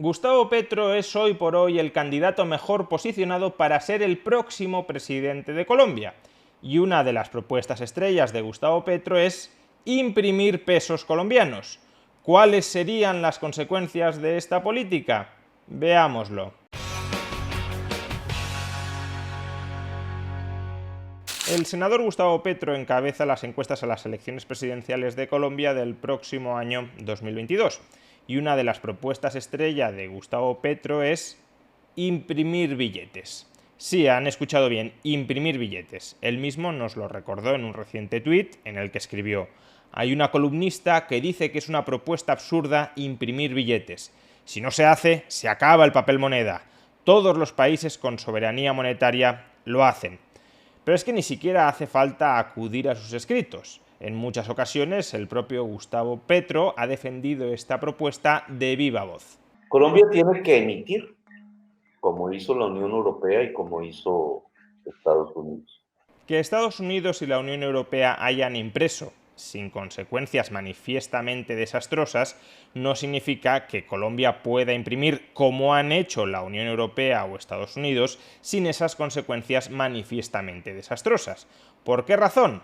Gustavo Petro es hoy por hoy el candidato mejor posicionado para ser el próximo presidente de Colombia. Y una de las propuestas estrellas de Gustavo Petro es imprimir pesos colombianos. ¿Cuáles serían las consecuencias de esta política? Veámoslo. El senador Gustavo Petro encabeza las encuestas a las elecciones presidenciales de Colombia del próximo año 2022. Y una de las propuestas estrella de Gustavo Petro es imprimir billetes. Sí, han escuchado bien, imprimir billetes. Él mismo nos lo recordó en un reciente tuit en el que escribió: hay una columnista que dice que es una propuesta absurda imprimir billetes. Si no se hace, se acaba el papel moneda. Todos los países con soberanía monetaria lo hacen. Pero es que ni siquiera hace falta acudir a sus escritos. En muchas ocasiones el propio Gustavo Petro ha defendido esta propuesta de viva voz. Colombia tiene que emitir, como hizo la Unión Europea y como hizo Estados Unidos. Que Estados Unidos y la Unión Europea hayan impreso, sin consecuencias manifiestamente desastrosas, no significa que Colombia pueda imprimir como han hecho la Unión Europea o Estados Unidos sin esas consecuencias manifiestamente desastrosas. ¿Por qué razón?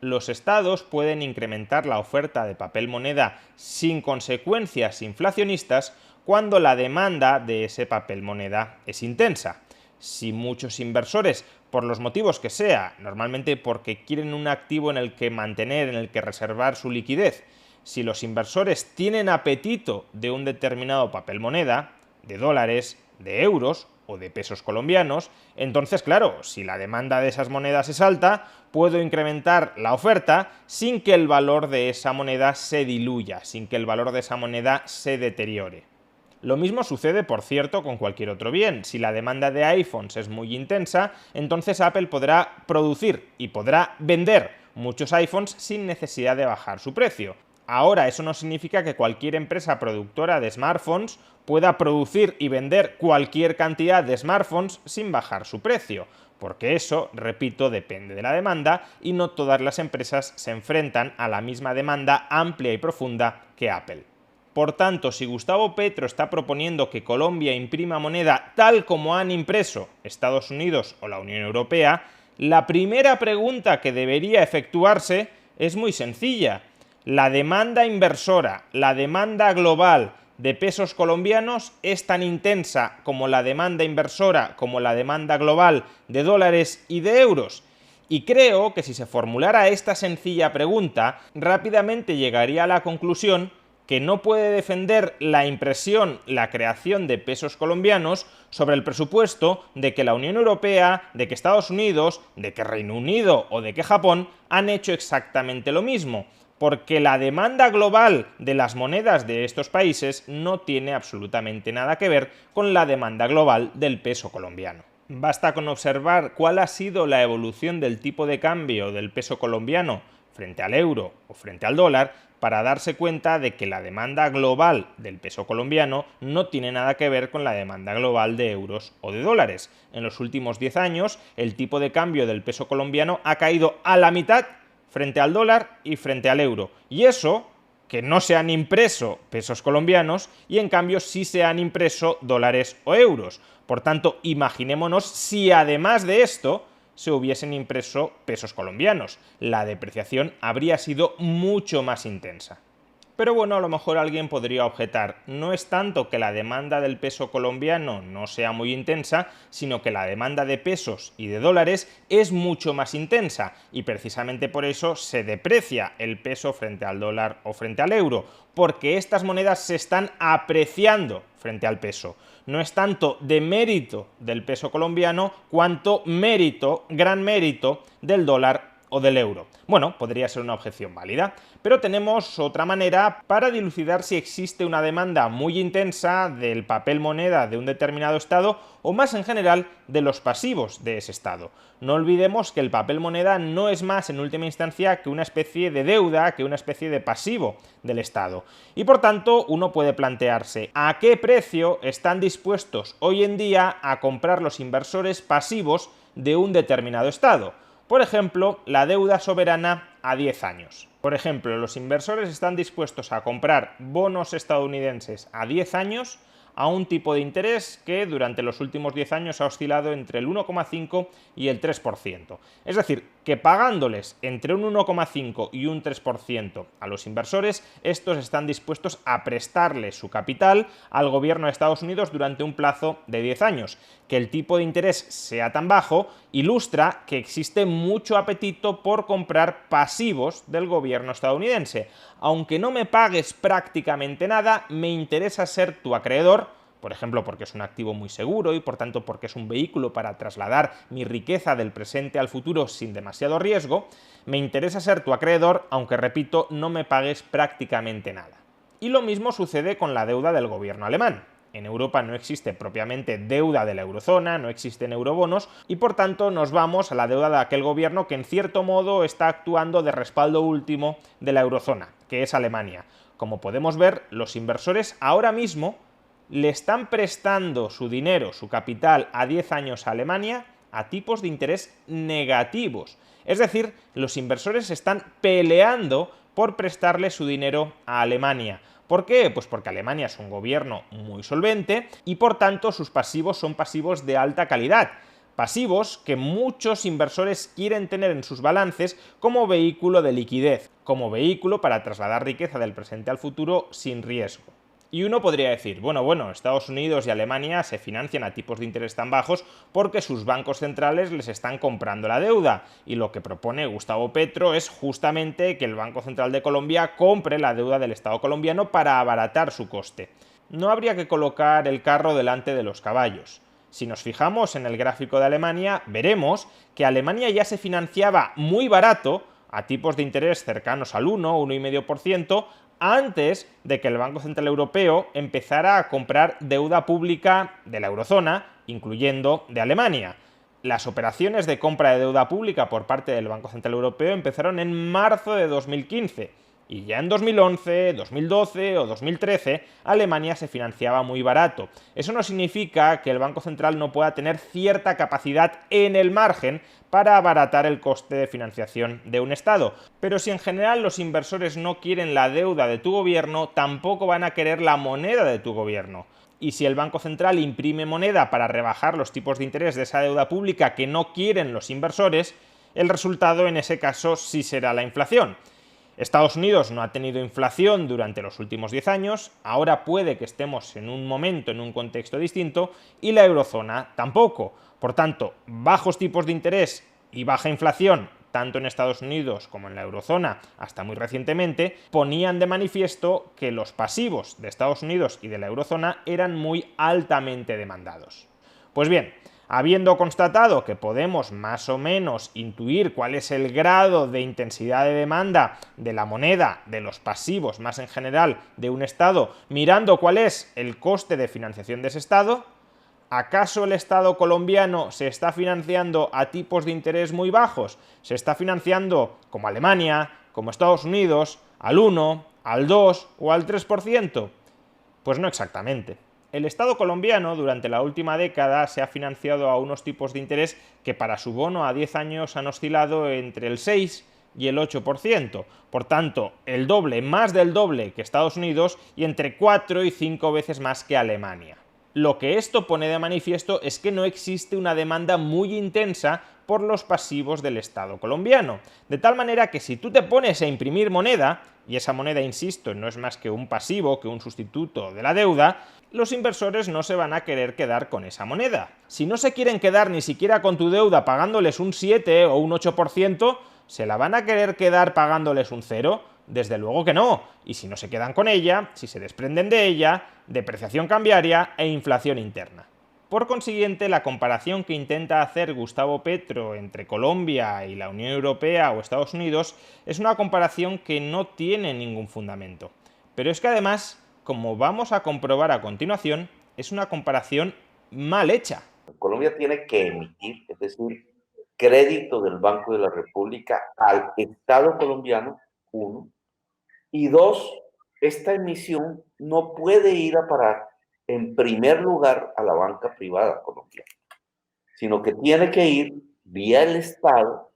Los estados pueden incrementar la oferta de papel moneda sin consecuencias inflacionistas cuando la demanda de ese papel moneda es intensa. Si muchos inversores, por los motivos que sea, normalmente porque quieren un activo en el que mantener, en el que reservar su liquidez, si los inversores tienen apetito de un determinado papel moneda, de dólares, de euros o de pesos colombianos, entonces claro, si la demanda de esas monedas es alta, puedo incrementar la oferta sin que el valor de esa moneda se diluya, sin que el valor de esa moneda se deteriore. Lo mismo sucede, por cierto, con cualquier otro bien. Si la demanda de iPhones es muy intensa, entonces Apple podrá producir y podrá vender muchos iPhones sin necesidad de bajar su precio. Ahora, eso no significa que cualquier empresa productora de smartphones pueda producir y vender cualquier cantidad de smartphones sin bajar su precio, porque eso, repito, depende de la demanda y no todas las empresas se enfrentan a la misma demanda amplia y profunda que Apple. Por tanto, si Gustavo Petro está proponiendo que Colombia imprima moneda tal como han impreso Estados Unidos o la Unión Europea, la primera pregunta que debería efectuarse es muy sencilla. ¿La demanda inversora, la demanda global de pesos colombianos es tan intensa como la demanda inversora, como la demanda global de dólares y de euros? Y creo que si se formulara esta sencilla pregunta, rápidamente llegaría a la conclusión que no puede defender la impresión, la creación de pesos colombianos sobre el presupuesto de que la Unión Europea, de que Estados Unidos, de que Reino Unido o de que Japón han hecho exactamente lo mismo, porque la demanda global de las monedas de estos países no tiene absolutamente nada que ver con la demanda global del peso colombiano. Basta con observar cuál ha sido la evolución del tipo de cambio del peso colombiano frente al euro o frente al dólar para darse cuenta de que la demanda global del peso colombiano no tiene nada que ver con la demanda global de euros o de dólares. En los últimos 10 años, el tipo de cambio del peso colombiano ha caído a la mitad frente al dólar y frente al euro. Y eso, que no se han impreso pesos colombianos y en cambio sí se han impreso dólares o euros. Por tanto, imaginémonos si además de esto se hubiesen impreso pesos colombianos. La depreciación habría sido mucho más intensa. Pero bueno, a lo mejor alguien podría objetar, no es tanto que la demanda del peso colombiano no sea muy intensa, sino que la demanda de pesos y de dólares es mucho más intensa y precisamente por eso se deprecia el peso frente al dólar o frente al euro, porque estas monedas se están apreciando frente al peso. No es tanto de mérito del peso colombiano cuanto mérito, gran mérito, del dólar o del euro. Bueno, podría ser una objeción válida, pero tenemos otra manera para dilucidar si existe una demanda muy intensa del papel moneda de un determinado estado o más en general de los pasivos de ese estado. No olvidemos que el papel moneda no es más en última instancia que una especie de deuda, que una especie de pasivo del estado. Y por tanto, uno puede plantearse ¿a qué precio están dispuestos hoy en día a comprar los inversores pasivos de un determinado estado? Por ejemplo, la deuda soberana a 10 años. Por ejemplo, los inversores están dispuestos a comprar bonos estadounidenses a 10 años a un tipo de interés que durante los últimos 10 años ha oscilado entre el 1,5 y el 3%. Es decir, que pagándoles entre un 1,5 y un 3% a los inversores, estos están dispuestos a prestarle su capital al gobierno de Estados Unidos durante un plazo de 10 años. Que el tipo de interés sea tan bajo ilustra que existe mucho apetito por comprar pasivos del gobierno estadounidense. Aunque no me pagues prácticamente nada, me interesa ser tu acreedor, por ejemplo, porque es un activo muy seguro y por tanto porque es un vehículo para trasladar mi riqueza del presente al futuro sin demasiado riesgo. Me interesa ser tu acreedor, aunque repito, no me pagues prácticamente nada. Y lo mismo sucede con la deuda del gobierno alemán. En Europa no existe propiamente deuda de la eurozona, no existen eurobonos y por tanto nos vamos a la deuda de aquel gobierno que en cierto modo está actuando de respaldo último de la eurozona, que es Alemania. Como podemos ver, los inversores ahora mismo le están prestando su dinero, su capital a 10 años a Alemania a tipos de interés negativos. Es decir, los inversores están peleando por prestarle su dinero a Alemania. ¿Por qué? Pues porque Alemania es un gobierno muy solvente y por tanto sus pasivos son pasivos de alta calidad. Pasivos que muchos inversores quieren tener en sus balances como vehículo de liquidez, como vehículo para trasladar riqueza del presente al futuro sin riesgo. Y uno podría decir, bueno, Estados Unidos y Alemania se financian a tipos de interés tan bajos porque sus bancos centrales les están comprando la deuda. Y lo que propone Gustavo Petro es justamente que el Banco Central de Colombia compre la deuda del Estado colombiano para abaratar su coste. No habría que colocar el carro delante de los caballos. Si nos fijamos en el gráfico de Alemania, veremos que Alemania ya se financiaba muy barato, a tipos de interés cercanos al 1, 1,5%, antes de que el Banco Central Europeo empezara a comprar deuda pública de la eurozona, incluyendo de Alemania. Las operaciones de compra de deuda pública por parte del Banco Central Europeo empezaron en marzo de 2015 y ya en 2011, 2012 o 2013 Alemania se financiaba muy barato. Eso no significa que el Banco Central no pueda tener cierta capacidad en el margen para abaratar el coste de financiación de un Estado. Pero si en general los inversores no quieren la deuda de tu gobierno, tampoco van a querer la moneda de tu gobierno. Y si el Banco Central imprime moneda para rebajar los tipos de interés de esa deuda pública que no quieren los inversores, el resultado en ese caso sí será la inflación. Estados Unidos no ha tenido inflación durante los últimos 10 años, ahora puede que estemos en un momento, en un contexto distinto, y la eurozona tampoco. Por tanto, bajos tipos de interés y baja inflación, tanto en Estados Unidos como en la eurozona, hasta muy recientemente, ponían de manifiesto que los pasivos de Estados Unidos y de la eurozona eran muy altamente demandados. Pues bien, habiendo constatado que podemos más o menos intuir cuál es el grado de intensidad de demanda de la moneda, de los pasivos más en general de un Estado, mirando cuál es el coste de financiación de ese Estado, ¿acaso el Estado colombiano se está financiando a tipos de interés muy bajos? ¿Se está financiando como Alemania, como Estados Unidos, al 1, al 2 o al 3%? Pues no exactamente. El Estado colombiano durante la última década se ha financiado a unos tipos de interés que para su bono a 10 años han oscilado entre el 6 y el 8%. Por tanto, el doble, más del doble que Estados Unidos y entre 4 y 5 veces más que Alemania. Lo que esto pone de manifiesto es que no existe una demanda muy intensa por los pasivos del Estado colombiano. De tal manera que si tú te pones a imprimir moneda, y esa moneda, insisto, no es más que un pasivo, que un sustituto de la deuda, los inversores no se van a querer quedar con esa moneda. Si no se quieren quedar ni siquiera con tu deuda pagándoles un 7 o un 8%, ¿se la van a querer quedar pagándoles un 0%? Desde luego que no. Y si no se quedan con ella, si se desprenden de ella, depreciación cambiaria e inflación interna. Por consiguiente, la comparación que intenta hacer Gustavo Petro entre Colombia y la Unión Europea o Estados Unidos es una comparación que no tiene ningún fundamento. Pero es que además, como vamos a comprobar a continuación, es una comparación mal hecha. Colombia tiene que emitir, es decir, crédito del Banco de la República al Estado colombiano, uno, y dos, esta emisión no puede ir a parar en primer lugar a la banca privada colombiana, sino que tiene que ir vía el Estado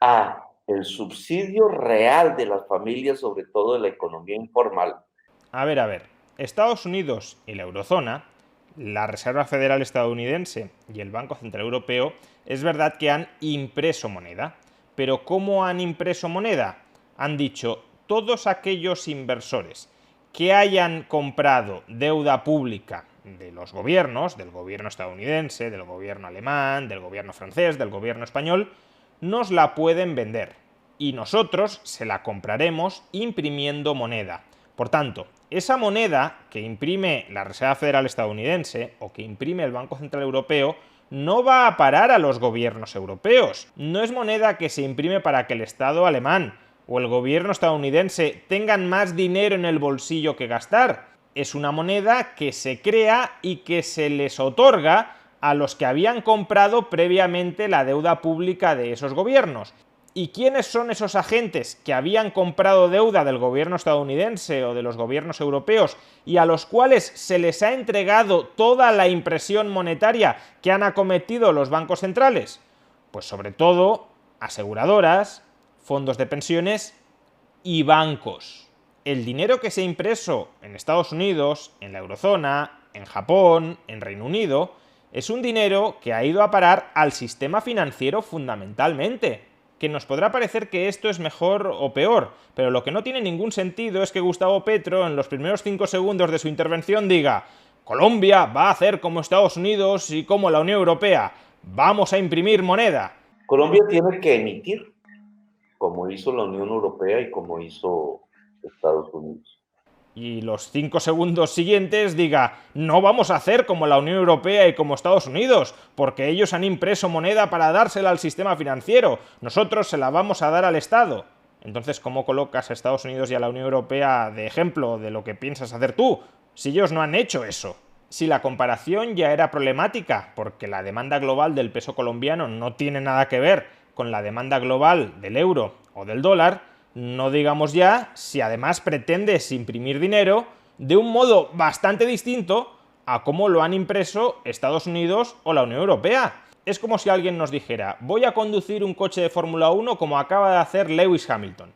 a el subsidio real de las familias, sobre todo de la economía informal. A ver. Estados Unidos y la eurozona, la Reserva Federal estadounidense y el Banco Central Europeo, es verdad que han impreso moneda. Pero ¿cómo han impreso moneda? Han dicho, todos aquellos inversores que hayan comprado deuda pública de los gobiernos, del gobierno estadounidense, del gobierno alemán, del gobierno francés, del gobierno español, nos la pueden vender y nosotros se la compraremos imprimiendo moneda. Por tanto, esa moneda que imprime la Reserva Federal estadounidense o que imprime el Banco Central Europeo no va a parar a los gobiernos europeos. No es moneda que se imprime para que el Estado alemán o el gobierno estadounidense tengan más dinero en el bolsillo que gastar. Es una moneda que se crea y que se les otorga a los que habían comprado previamente la deuda pública de esos gobiernos. ¿Y quiénes son esos agentes que habían comprado deuda del gobierno estadounidense o de los gobiernos europeos y a los cuales se les ha entregado toda la impresión monetaria que han acometido los bancos centrales? Pues sobre todo aseguradoras, fondos de pensiones y bancos. El dinero que se ha impreso en Estados Unidos, en la eurozona, en Japón, en Reino Unido, es un dinero que ha ido a parar al sistema financiero fundamentalmente. Que nos podrá parecer que esto es mejor o peor, pero lo que no tiene ningún sentido es que Gustavo Petro en los primeros 5 segundos de su intervención diga Colombia va a hacer como Estados Unidos y como la Unión Europea, vamos a imprimir moneda. Colombia tiene que emitir, como hizo la Unión Europea y como hizo Estados Unidos. Y los 5 segundos siguientes diga, no vamos a hacer como la Unión Europea y como Estados Unidos, porque ellos han impreso moneda para dársela al sistema financiero, nosotros se la vamos a dar al Estado. Entonces, ¿cómo colocas a Estados Unidos y a la Unión Europea de ejemplo de lo que piensas hacer tú, si ellos no han hecho eso? Si la comparación ya era problemática, porque la demanda global del peso colombiano no tiene nada que ver con la demanda global del euro o del dólar, no digamos ya si además pretendes imprimir dinero de un modo bastante distinto a cómo lo han impreso Estados Unidos o la Unión Europea. Es como si alguien nos dijera, voy a conducir un coche de Fórmula 1 como acaba de hacer Lewis Hamilton.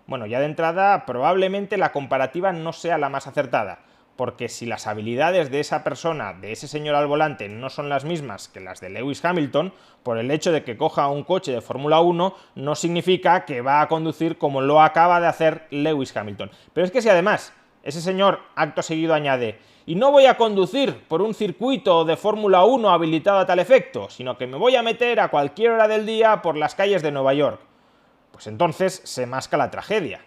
Bueno, ya de entrada probablemente la comparativa no sea la más acertada, porque si las habilidades de esa persona, de ese señor al volante, no son las mismas que las de Lewis Hamilton, por el hecho de que coja un coche de Fórmula 1 no significa que va a conducir como lo acaba de hacer Lewis Hamilton. Pero es que si además ese señor acto seguido añade, y no voy a conducir por un circuito de Fórmula 1 habilitado a tal efecto, sino que me voy a meter a cualquier hora del día por las calles de Nueva York, pues entonces se masca la tragedia.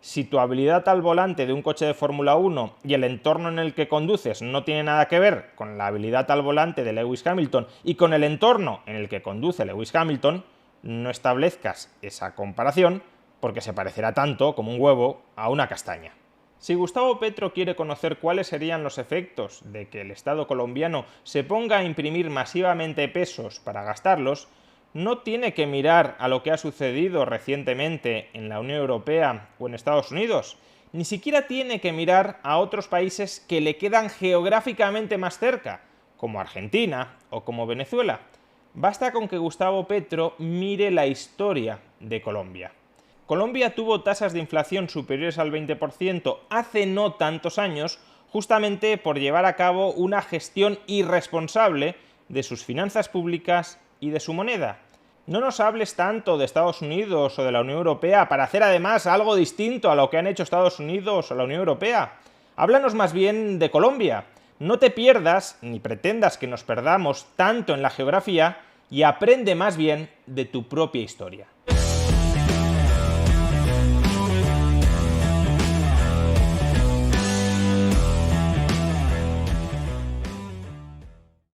Si tu habilidad al volante de un coche de Fórmula 1 y el entorno en el que conduces no tiene nada que ver con la habilidad al volante de Lewis Hamilton y con el entorno en el que conduce Lewis Hamilton, no establezcas esa comparación porque se parecerá tanto como un huevo a una castaña. Si Gustavo Petro quiere conocer cuáles serían los efectos de que el Estado colombiano se ponga a imprimir masivamente pesos para gastarlos, no tiene que mirar a lo que ha sucedido recientemente en la Unión Europea o en Estados Unidos, ni siquiera tiene que mirar a otros países que le quedan geográficamente más cerca, como Argentina o como Venezuela. Basta con que Gustavo Petro mire la historia de Colombia. Colombia tuvo tasas de inflación superiores al 20% hace no tantos años, justamente por llevar a cabo una gestión irresponsable de sus finanzas públicas y de su moneda. No nos hables tanto de Estados Unidos o de la Unión Europea para hacer además algo distinto a lo que han hecho Estados Unidos o la Unión Europea. Háblanos más bien de Colombia. No te pierdas ni pretendas que nos perdamos tanto en la geografía y aprende más bien de tu propia historia.